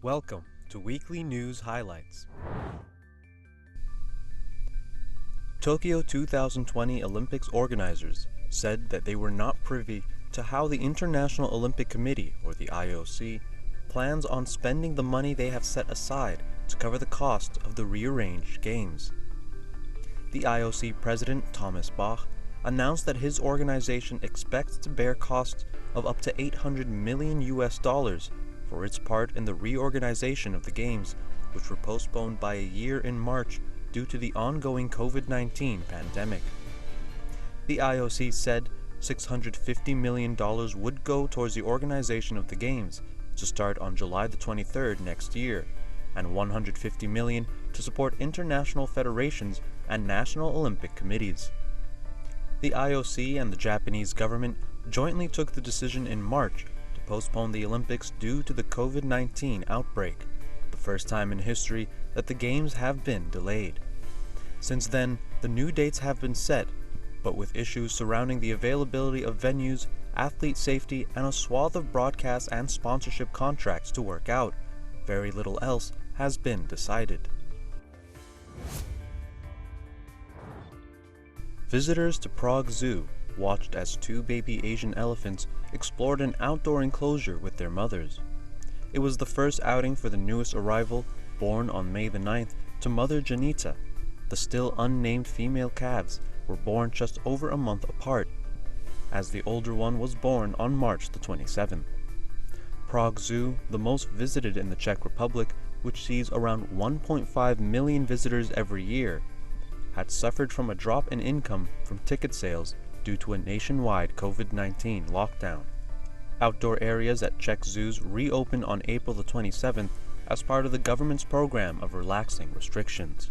Welcome to Weekly News Highlights. Tokyo 2020 Olympics organizers said that they were not privy to how the International Olympic Committee, or the IOC, plans on spending the money they have set aside to cover the cost of the rearranged games. The IOC president, Thomas Bach, announced that his organization expects to bear costs of up to $800 million for its part in the reorganization of the Games, which were postponed by a year in March due to the ongoing COVID-19 pandemic. The IOC said $650 million would go towards the organization of the Games to start on July the 23rd next year, and $150 million to support international federations and national Olympic committees. The IOC and the Japanese government jointly took the decision in March to postpone the Olympics due to the COVID-19 outbreak, the first time in history that the Games have been delayed. Since then, the new dates have been set, but with issues surrounding the availability of venues, athlete safety, and a swath of broadcast and sponsorship contracts to work out, very little else has been decided. Visitors to Prague Zoo watched as two baby Asian elephants explored an outdoor enclosure with their mothers. It was the first outing for the newest arrival, born on May the 9th, to mother Janita. The still unnamed female calves were born just over a month apart, as the older one was born on March the 27th. Prague Zoo, the most visited in the Czech Republic, which sees around 1.5 million visitors every year, had suffered from a drop in income from ticket sales due to a nationwide COVID-19 lockdown. Outdoor areas at Czech zoos reopened on April the 27th as part of the government's program of relaxing restrictions.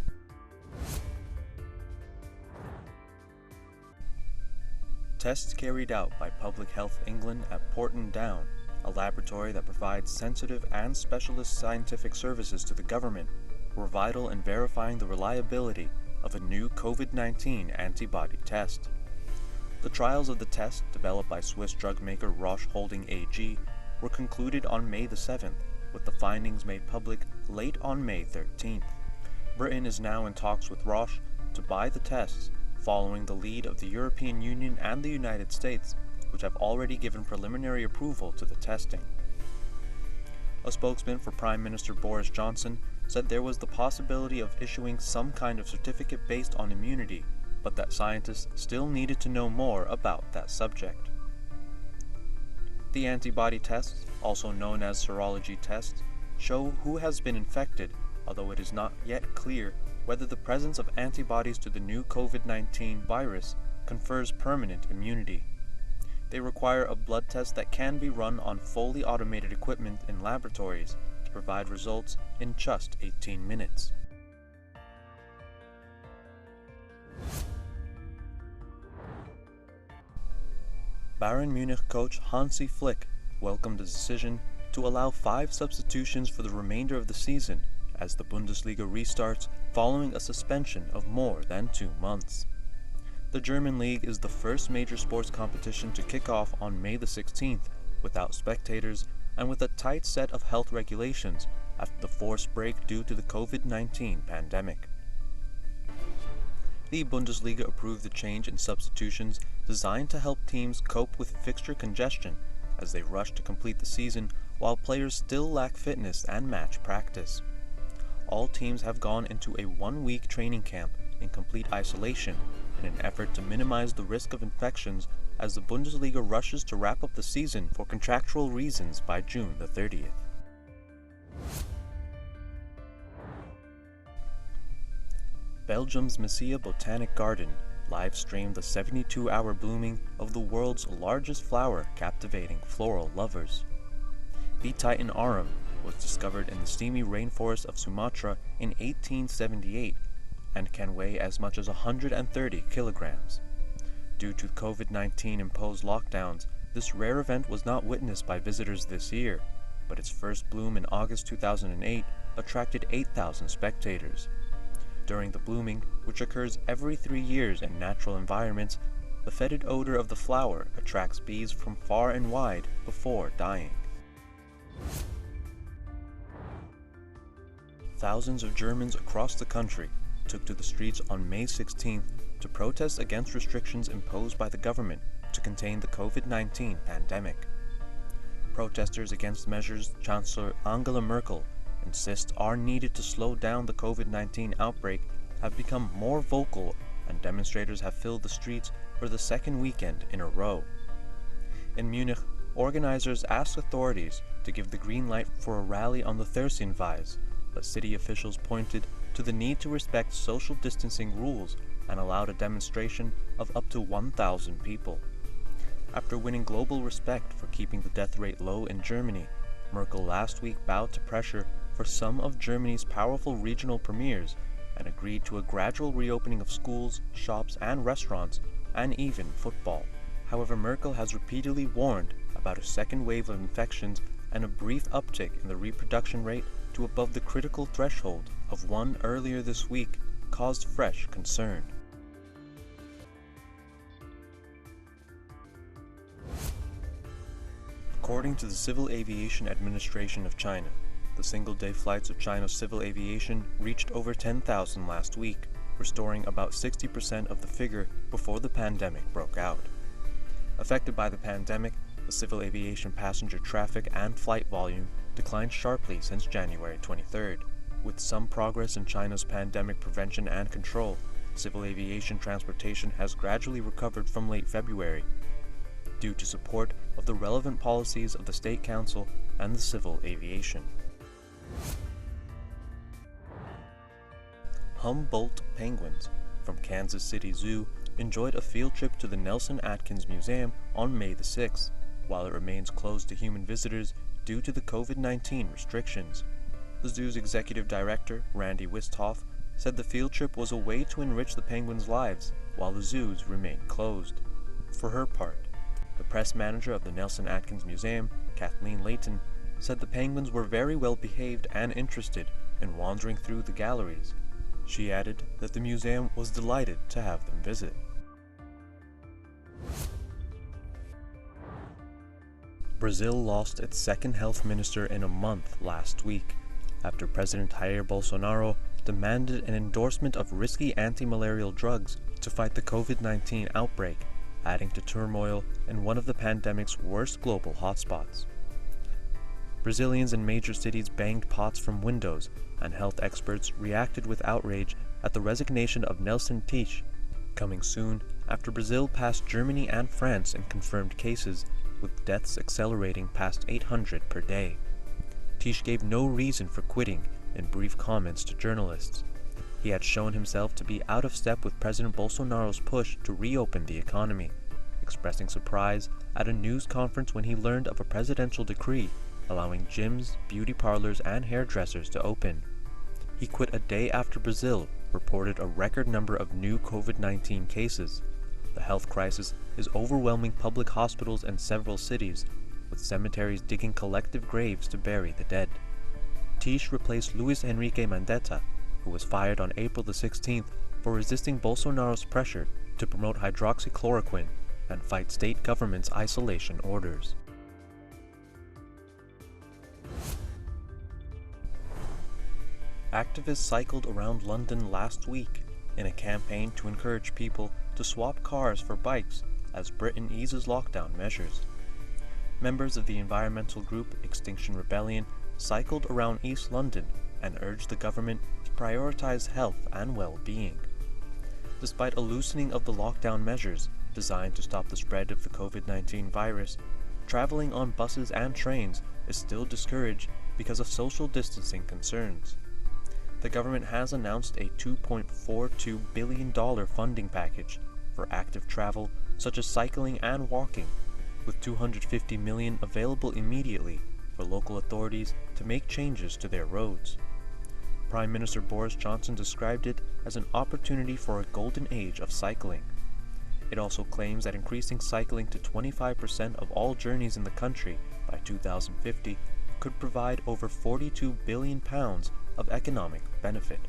Tests carried out by Public Health England at Porton Down, a laboratory that provides sensitive and specialist scientific services to the government, were vital in verifying the reliability of a new COVID-19 antibody test. The trials of the test, developed by Swiss drug maker Roche Holding AG, were concluded on May the 7th, with the findings made public late on May 13th. Britain is now in talks with Roche to buy the tests, following the lead of the European Union and the United States, which have already given preliminary approval to the testing. A spokesman for Prime Minister Boris Johnson said there was the possibility of issuing some kind of certificate based on immunity, but that scientists still needed to know more about that subject. The antibody tests, also known as serology tests, show who has been infected, although it is not yet clear whether the presence of antibodies to the new COVID-19 virus confers permanent immunity. They require a blood test that can be run on fully automated equipment in laboratories to provide results in just 18 minutes. Bayern Munich coach Hansi Flick welcomed the decision to allow 5 substitutions for the remainder of the season as the Bundesliga restarts following a suspension of more than 2 months. The German league is the first major sports competition to kick off on May the 16th without spectators and with a tight set of health regulations after the forced break due to the COVID-19 pandemic. The Bundesliga approved the change in substitutions designed to help teams cope with fixture congestion as they rush to complete the season while players still lack fitness and match practice. All teams have gone into a 1-week training camp in complete isolation in an effort to minimize the risk of infections as the Bundesliga rushes to wrap up the season for contractual reasons by June the 30th. Belgium's Mesilla Botanic Garden live-streamed the 72-hour blooming of the world's largest flower, captivating floral lovers. The Titan arum was discovered in the steamy rainforest of Sumatra in 1878 and can weigh as much as 130 kilograms. Due to COVID-19 imposed lockdowns, this rare event was not witnessed by visitors this year, but its first bloom in August 2008 attracted 8,000 spectators. During the blooming, which occurs every 3 years in natural environments, the fetid odor of the flower attracts bees from far and wide before dying. thousands of Germans across the country took to the streets on May 16th to protest against restrictions imposed by the government to contain the COVID-19 pandemic. Protesters against measures Chancellor Angela Merkel insists are needed to slow down the COVID-19 outbreak have become more vocal, and demonstrators have filled the streets for the second weekend in a row. In Munich, organizers asked authorities to give the green light for a rally on the Theresienwiese, but city officials pointed to the need to respect social distancing rules and allowed a demonstration of up to 1,000 people. After winning global respect for keeping the death rate low in Germany, Merkel last week bowed to pressure for some of Germany's powerful regional premiers and agreed to a gradual reopening of schools, shops, and restaurants, and even football. However, Merkel has repeatedly warned about a second wave of infections and a brief uptick in the reproduction rate to above the critical threshold of 1 earlier this week caused fresh concern. According to the Civil Aviation Administration of China, the single-day flights of China's civil aviation reached over 10,000 last week, restoring about 60% of the figure before the pandemic broke out. Affected by the pandemic, the civil aviation passenger traffic and flight volume declined sharply since January 23rd. With some progress in China's pandemic prevention and control, civil aviation transportation has gradually recovered from late February, due to support of the relevant policies of the State Council and the civil aviation. Humboldt penguins from Kansas City Zoo enjoyed a field trip to the Nelson Atkins Museum on May the 6th, while it remains closed to human visitors due to the COVID-19 restrictions. The zoo's executive director, Randy Westhoff, said the field trip was a way to enrich the penguins' lives while the zoos remained closed. For her part, the press manager of the Nelson Atkins Museum, Kathleen Layton, said the penguins were very well behaved and interested in wandering through the galleries. She added that the museum was delighted to have them visit. Brazil lost its second health minister in a month last week, after President Jair Bolsonaro demanded an endorsement of risky anti-malarial drugs to fight the COVID-19 outbreak, adding to turmoil in one of the pandemic's worst global hotspots. Brazilians in major cities banged pots from windows, and health experts reacted with outrage at the resignation of Nelson Teich, coming soon after Brazil passed Germany and France in confirmed cases, with deaths accelerating past 800 per day. Teich gave no reason for quitting in brief comments to journalists. He had shown himself to be out of step with President Bolsonaro's push to reopen the economy, expressing surprise at a news conference when he learned of a presidential decree allowing gyms, beauty parlors, and hairdressers to open. He quit a day after Brazil reported a record number of new COVID-19 cases. The health crisis is overwhelming public hospitals in several cities, with cemeteries digging collective graves to bury the dead. Teich replaced Luis Henrique Mandetta, who was fired on April the 16th for resisting Bolsonaro's pressure to promote hydroxychloroquine and fight state government's isolation orders. Activists cycled around London last week in a campaign to encourage people to swap cars for bikes as Britain eases lockdown measures. Members of the environmental group Extinction Rebellion cycled around East London and urged the government to prioritize health and well-being. Despite a loosening of the lockdown measures designed to stop the spread of the COVID-19 virus, traveling on buses and trains is still discouraged because of social distancing concerns. The government has announced a $2.42 billion funding package for active travel such as cycling and walking, with $250 million available immediately for local authorities to make changes to their roads. Prime Minister Boris Johnson described it as an opportunity for a golden age of cycling. It also claims that increasing cycling to 25% of all journeys in the country by 2050 could provide over £42 billion of economic benefit.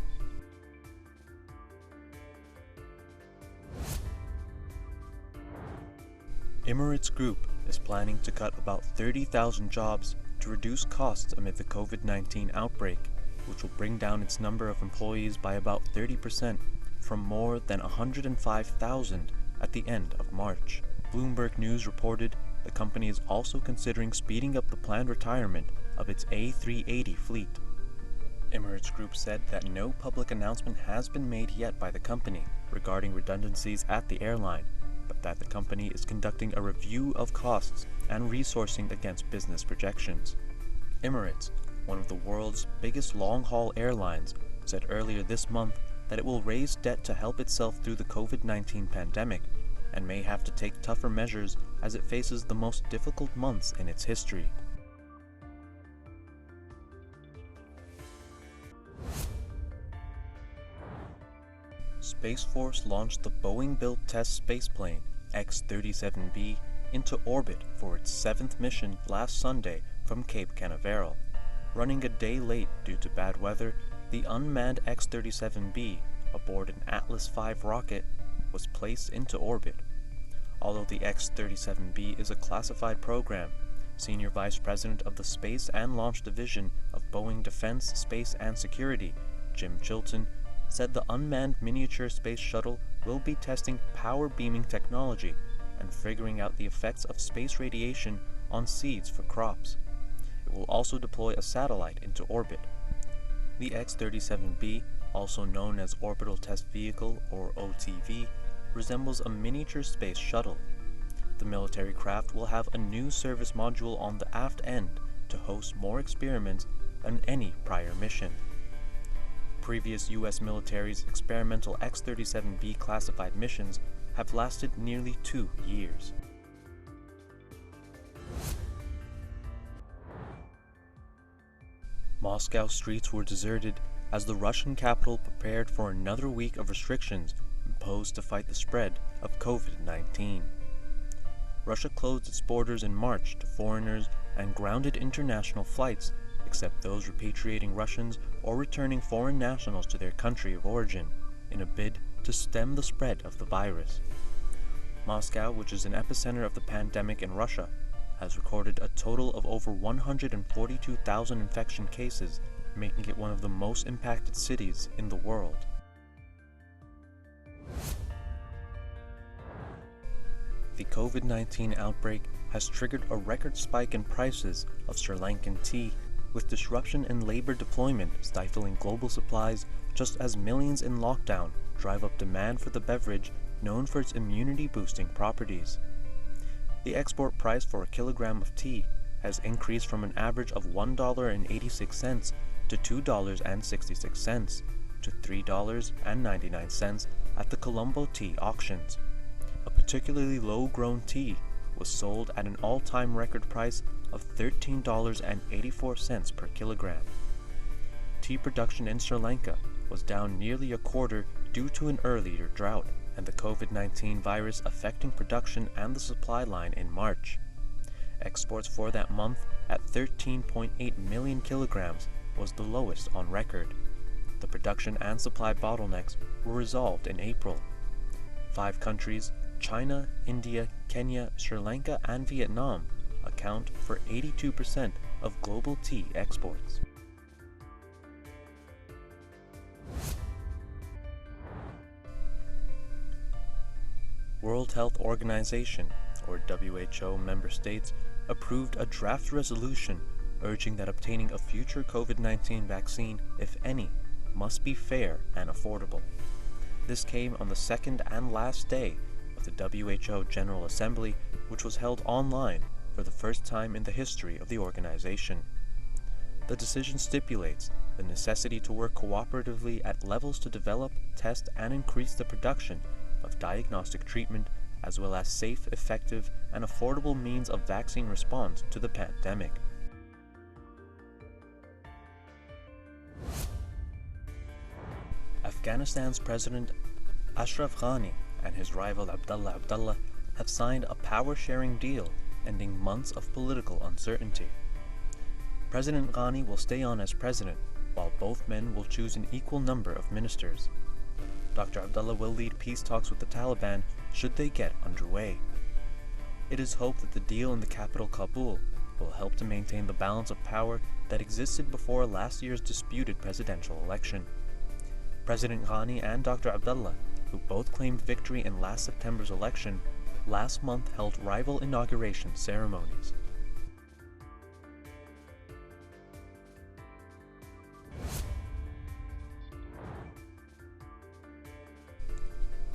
Emirates Group is planning to cut about 30,000 jobs to reduce costs amid the COVID-19 outbreak, which will bring down its number of employees by about 30% from more than 105,000 at the end of March. Bloomberg News reported the company is also considering speeding up the planned retirement of its A380 fleet. Emirates Group said that no public announcement has been made yet by the company regarding redundancies at the airline, but that the company is conducting a review of costs and resourcing against business projections. Emirates, one of the world's biggest long-haul airlines, said earlier this month that it will raise debt to help itself through the COVID-19 pandemic and may have to take tougher measures as it faces the most difficult months in its history. Space Force launched the Boeing-built test spaceplane X-37B into orbit for its 7th mission last Sunday from Cape Canaveral. Running a day late due to bad weather, the unmanned X-37B aboard an Atlas V rocket was placed into orbit. Although the X-37B is a classified program, Senior Vice President of the Space and Launch Division of Boeing Defense, Space and Security, Jim Chilton, said the unmanned miniature space shuttle will be testing power beaming technology and figuring out the effects of space radiation on seeds for crops. It will also deploy a satellite into orbit. The X-37B, also known as Orbital Test Vehicle or OTV, resembles a miniature space shuttle. The military craft will have a new service module on the aft end to host more experiments than any prior mission. Previous U.S. military's experimental X-37B classified missions have lasted nearly 2 years. Moscow streets were deserted as the Russian capital prepared for another week of restrictions imposed to fight the spread of COVID-19. Russia closed its borders in March to foreigners and grounded international flights, except those repatriating Russians or returning foreign nationals to their country of origin, in a bid to stem the spread of the virus. Moscow, which is an epicenter of the pandemic in Russia, has recorded a total of over 142,000 infection cases, making it one of the most impacted cities in the world. The COVID-19 outbreak has triggered a record spike in prices of Sri Lankan tea, with disruption in labor deployment stifling global supplies just as millions in lockdown drive up demand for the beverage known for its immunity-boosting properties. The export price for a kilogram of tea has increased from an average of $1.86 to $2.66 to $3.99 at the Colombo tea auctions. A particularly low-grown tea was sold at an all-time record price of $13.84 per kilogram. Tea production in Sri Lanka was down nearly a quarter due to an earlier drought and the COVID-19 virus affecting production and the supply line in March. Exports for that month at 13.8 million kilograms was the lowest on record. The production and supply bottlenecks were resolved in April. 5 countries, China, India, Kenya, Sri Lanka, and Vietnam, account for 82% of global tea exports. World Health Organization, or WHO member states, approved a draft resolution urging that obtaining a future COVID-19 vaccine, if any, must be fair and affordable. This came on the second and last day of the WHO General Assembly, which was held online for the first time in the history of the organization. The decision stipulates the necessity to work cooperatively at levels to develop, test, and increase the production of diagnostic treatment, as well as safe, effective, and affordable means of vaccine response to the pandemic. Afghanistan's President Ashraf Ghani and his rival Abdullah Abdullah have signed a power-sharing deal ending months of political uncertainty. President Ghani will stay on as president, while both men will choose an equal number of ministers. Dr. Abdullah will lead peace talks with the Taliban should they get underway. It is hoped that the deal in the capital Kabul will help to maintain the balance of power that existed before last year's disputed presidential election. President Ghani and Dr. Abdullah, who both claimed victory in last September's election, last month held rival inauguration ceremonies.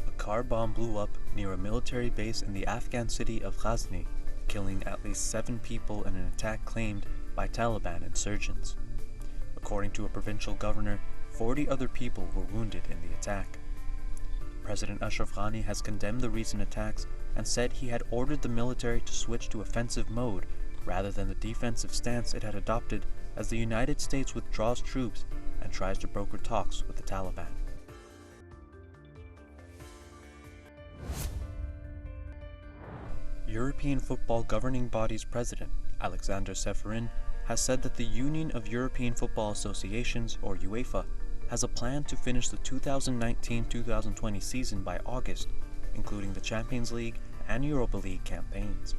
A car bomb blew up near a military base in the Afghan city of Ghazni, killing at least 7 people in an attack claimed by Taliban insurgents. According to a provincial governor, 40 other people were wounded in the attack. President Ashraf Ghani has condemned the recent attacks and said he had ordered the military to switch to offensive mode rather than the defensive stance it had adopted as the United States withdraws troops and tries to broker talks with the Taliban. European football governing body's president, Alexander Seferin, has said that the Union of European Football Associations, or UEFA, has a plan to finish the 2019-2020 season by August, including the Champions League and Europa League campaigns.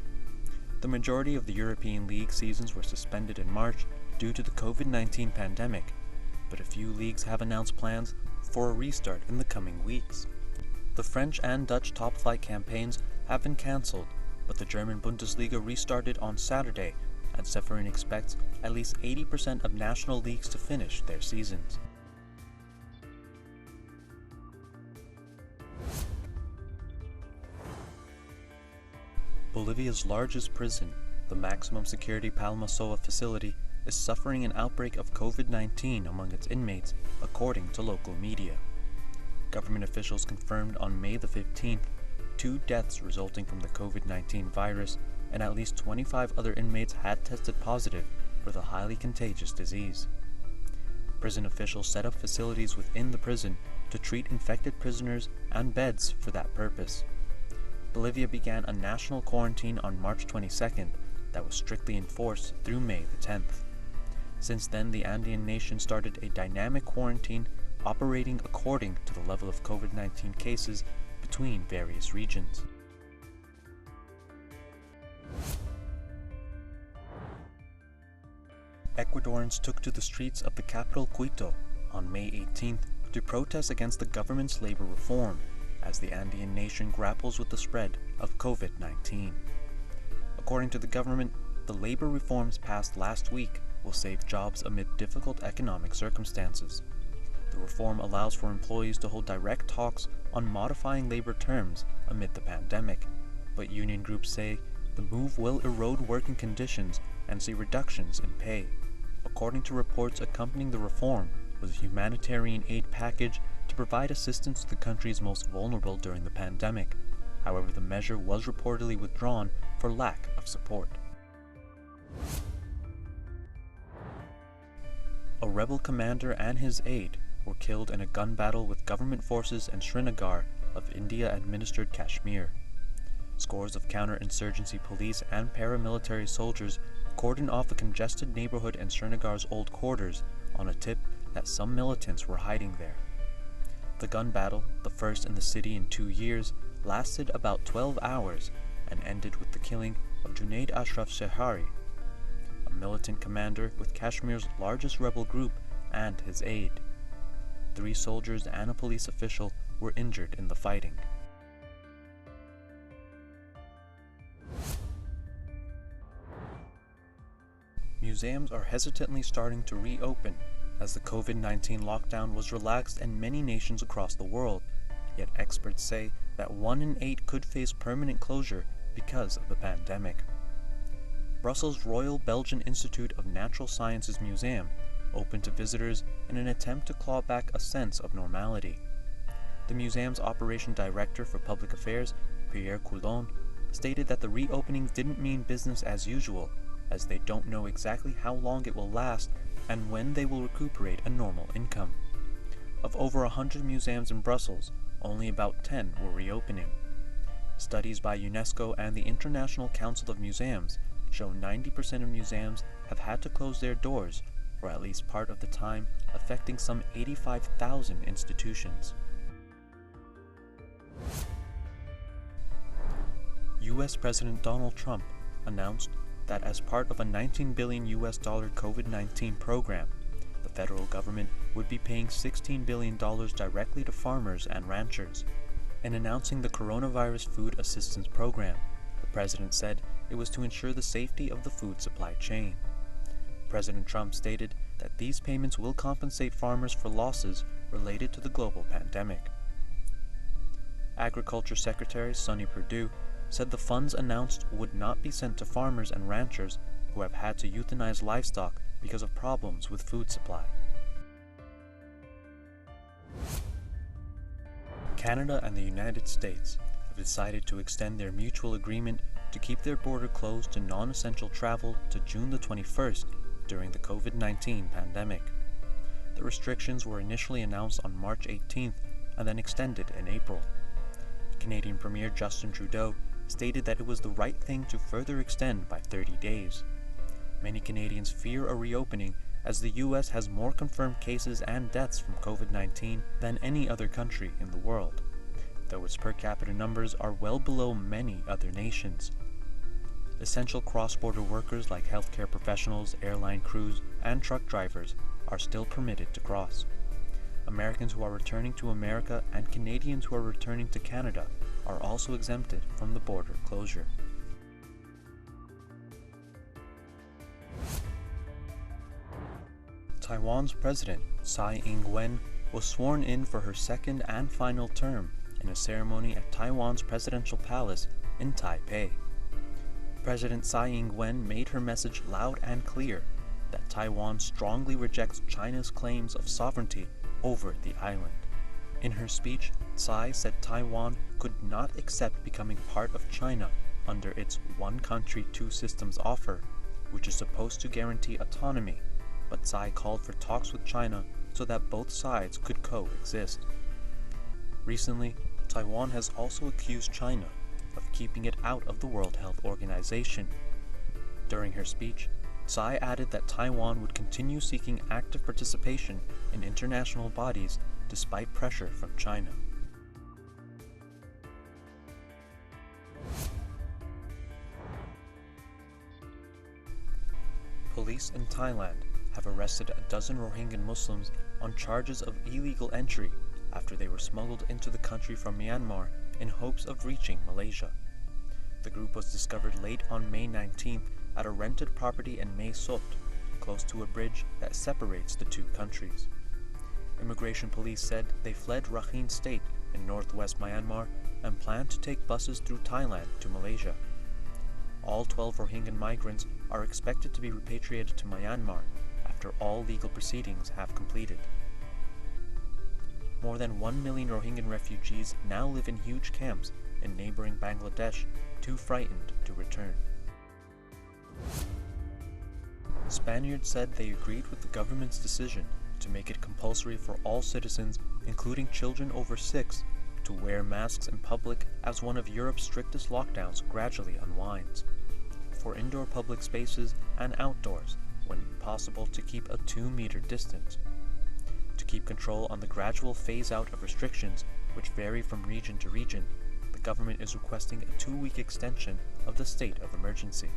The majority of the European League seasons were suspended in March due to the COVID-19 pandemic, but a few leagues have announced plans for a restart in the coming weeks. The French and Dutch top-flight campaigns have been cancelled, but the German Bundesliga restarted on Saturday, and Seferin expects at least 80% of national leagues to finish their seasons. Bolivia's largest prison, the maximum security Palma Soa facility, is suffering an outbreak of COVID-19 among its inmates, according to local media. Government officials confirmed on May the 15th 2 deaths resulting from the COVID-19 virus, and at least 25 other inmates had tested positive for the highly contagious disease. Prison officials set up facilities within the prison to treat infected prisoners and beds for that purpose. Bolivia began a national quarantine on March 22nd that was strictly enforced through May the 10th. Since then, the Andean nation started a dynamic quarantine operating according to the level of COVID-19 cases between various regions. Ecuadorians took to the streets of the capital Quito on May 18th to protest against the government's labor reform as the Andean nation grapples with the spread of COVID-19. According to the government, the labor reforms passed last week will save jobs amid difficult economic circumstances. The reform allows for employees to hold direct talks on modifying labor terms amid the pandemic, but union groups say the move will erode working conditions and see reductions in pay. According to reports, accompanying the reform was a humanitarian aid package to provide assistance to the country's most vulnerable during the pandemic. However, the measure was reportedly withdrawn for lack of support. A rebel commander and his aide were killed in a gun battle with government forces in Srinagar of India-administered Kashmir. Scores of counter-insurgency police and paramilitary soldiers cordoned off a congested neighborhood in Srinagar's old quarters on a tip that some militants were hiding there. The gun battle, the first in the city in 2 years, lasted about 12 hours and ended with the killing of Junaid Ashraf Shehari, a militant commander with Kashmir's largest rebel group, and his aide. 3 soldiers and a police official were injured in the fighting. Museums are hesitantly starting to reopen as the COVID-19 lockdown was relaxed in many nations across the world, yet experts say that 1 in 8 could face permanent closure because of the pandemic. Brussels' Royal Belgian Institute of Natural Sciences Museum opened to visitors in an attempt to claw back a sense of normality. The museum's operation director for public affairs, Pierre Coulon, stated that the reopening didn't mean business as usual, as they don't know exactly how long it will last and when they will recuperate a normal income. Of over 100 museums in Brussels, only about 10 were reopening. Studies by UNESCO and the International Council of Museums show 90% of museums have had to close their doors for at least part of the time, affecting some 85,000 institutions. US President Donald Trump announced that as part of a $19 billion COVID-19 program, the federal government would be paying $16 billion directly to farmers and ranchers. In announcing the Coronavirus Food Assistance Program, the president said it was to ensure the safety of the food supply chain. President Trump stated that these payments will compensate farmers for losses related to the global pandemic. Agriculture Secretary Sonny Perdue said the funds announced would not be sent to farmers and ranchers who have had to euthanize livestock because of problems with food supply. Canada and the United States have decided to extend their mutual agreement to keep their border closed to non-essential travel to June the 21st during the COVID-19 pandemic. The restrictions were initially announced on March 18th and then extended in April. Canadian Premier Justin Trudeau stated that it was the right thing to further extend by 30 days. Many Canadians fear a reopening as the U.S. has more confirmed cases and deaths from COVID-19 than any other country in the world, though its per capita numbers are well below many other nations. Essential cross-border workers like healthcare professionals, airline crews, and truck drivers are still permitted to cross. Americans who are returning to America and Canadians who are returning to Canada are also exempted from the border closure. Taiwan's President, Tsai Ing-wen, was sworn in for her second and final term in a ceremony at Taiwan's presidential palace in Taipei. President Tsai Ing-wen made her message loud and clear that Taiwan strongly rejects China's claims of sovereignty over the island. In her speech, Tsai said Taiwan could not accept becoming part of China under its one country, two systems offer, which is supposed to guarantee autonomy, but Tsai called for talks with China so that both sides could coexist. Recently, Taiwan has also accused China of keeping it out of the World Health Organization. During her speech, Tsai added that Taiwan would continue seeking active participation in international bodies despite pressure from China. Police in Thailand have arrested a dozen Rohingya Muslims on charges of illegal entry after they were smuggled into the country from Myanmar in hopes of reaching Malaysia. The group was discovered late on May 19th at a rented property in Mae Sot, close to a bridge that separates the two countries. Immigration police said they fled Rakhine State in northwest Myanmar and planned to take buses through Thailand to Malaysia. All 12 Rohingya migrants are expected to be repatriated to Myanmar after all legal proceedings have completed. More than 1 million Rohingya refugees now live in huge camps in neighboring Bangladesh, too frightened to return. Spaniards said they agreed with the government's decision to make it compulsory for all citizens, including children over 6, to wear masks in public as one of Europe's strictest lockdowns gradually unwinds. For indoor public spaces and outdoors, when possible, to keep a 2-meter distance. To keep control on the gradual phase-out of restrictions, which vary from region to region, the government is requesting a 2-week extension of the state of emergency.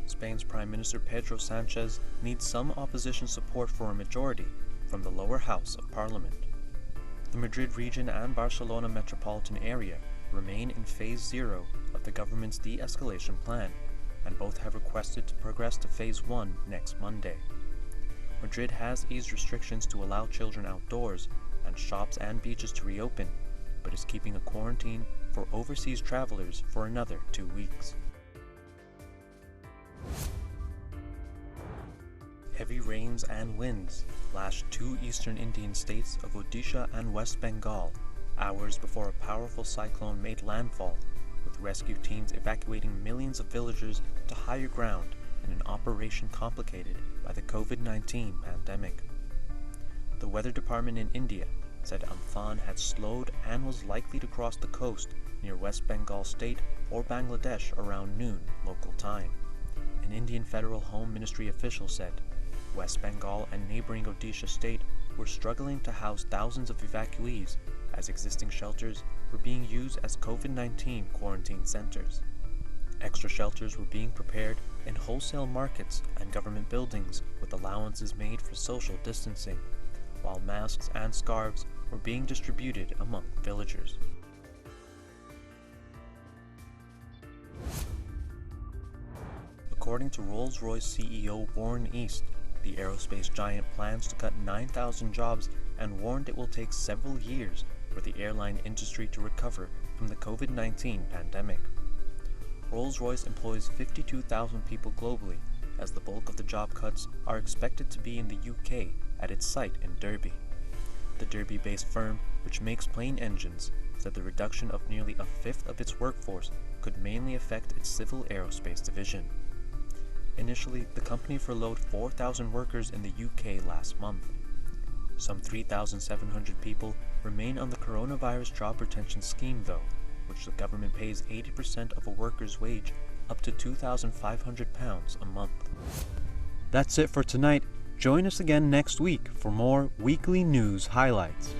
Spain's Prime Minister Pedro Sanchez needs some opposition support for a majority from the lower house of parliament. The Madrid region and Barcelona metropolitan area remain in Phase 0 of the government's de-escalation plan, and both have requested to progress to Phase 1 next Monday. Madrid has eased restrictions to allow children outdoors and shops and beaches to reopen, but is keeping a quarantine for overseas travelers for another 2 weeks. Heavy rains and winds lashed 2 eastern Indian states of Odisha and West Bengal hours before a powerful cyclone made landfall, with rescue teams evacuating millions of villagers to higher ground in an operation complicated by the COVID-19 pandemic. The weather department in India said Amphan had slowed and was likely to cross the coast near West Bengal state or Bangladesh around noon local time. An Indian Federal Home Ministry official said West Bengal and neighboring Odisha state were struggling to house thousands of evacuees as existing shelters were being used as COVID-19 quarantine centers. Extra shelters were being prepared in wholesale markets and government buildings with allowances made for social distancing, while masks and scarves were being distributed among villagers. According to Rolls-Royce CEO Warren East, the aerospace giant plans to cut 9,000 jobs and warned it will take several years for the airline industry to recover from the COVID-19 pandemic. Rolls-Royce employs 52,000 people globally, as the bulk of the job cuts are expected to be in the UK at its site in Derby. The Derby-based firm, which makes plane engines, said the reduction of nearly a fifth of its workforce could mainly affect its civil aerospace division. Initially, the company furloughed 4,000 workers in the UK last month. Some 3,700 people remain on the coronavirus job retention scheme though, which the government pays 80% of a worker's wage, up to £2,500 a month. That's it for tonight. Join us again next week for more weekly news highlights.